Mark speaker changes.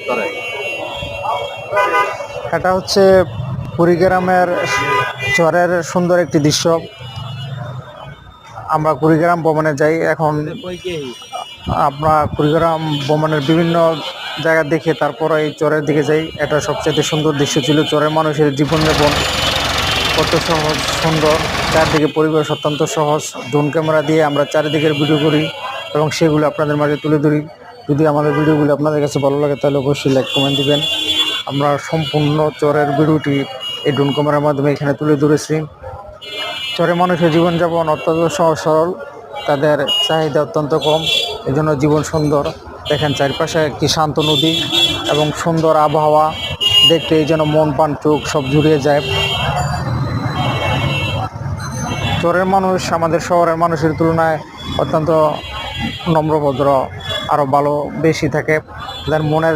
Speaker 1: করে?
Speaker 2: এটা হচ্ছে কুড়িগ্রামের চরের সুন্দর একটি দৃশ্য। আমরা কুড়িগ্রাম ভ্রমণে যাই এখন। আমরা কুড়িগ্রাম ভ্রমণের বিভিন্ন জায়গা দেখে তারপর এই চরের দিকে যাই। এটা সবচেয়ে সুন্দর দৃশ্য ছিল। চরের মানুষের জীবনযাপন কত সহজ সুন্দর, চারদিকে পরিবেশ অত্যন্ত সহজ। ড্রোন ক্যামেরা দিয়ে আমরা চারিদিকের ভিডিও করি এবং সেগুলো আপনাদের মাঝে তুলে ধরি। যদি আমাদের ভিডিওগুলো আপনাদের কাছে ভালো লাগে তাহলে অবশ্যই লাইক কমেন্ট দিবেন। আমরা সম্পূর্ণ চরের ভিডিওটি এই ড্রোন ক্যামেরার মাধ্যমে এখানে তুলে ধরেছি। চরের মানুষের জীবনযাপন অত্যন্ত সহজ সরল, তাদের চাহিদা অত্যন্ত কম, এজন্য জীবন সুন্দর। দেখেন চারপাশে একটি শান্ত নদী এবং সুন্দর আবহাওয়া দেখতে এই যেন মন প্রাণ চোখ সব জুড়িয়ে যায়। চরের মানুষ আমাদের শহরের মানুষের তুলনায় অত্যন্ত নম্রভদ্র, আরও ভালো বেশি থাকে, তাদের মনের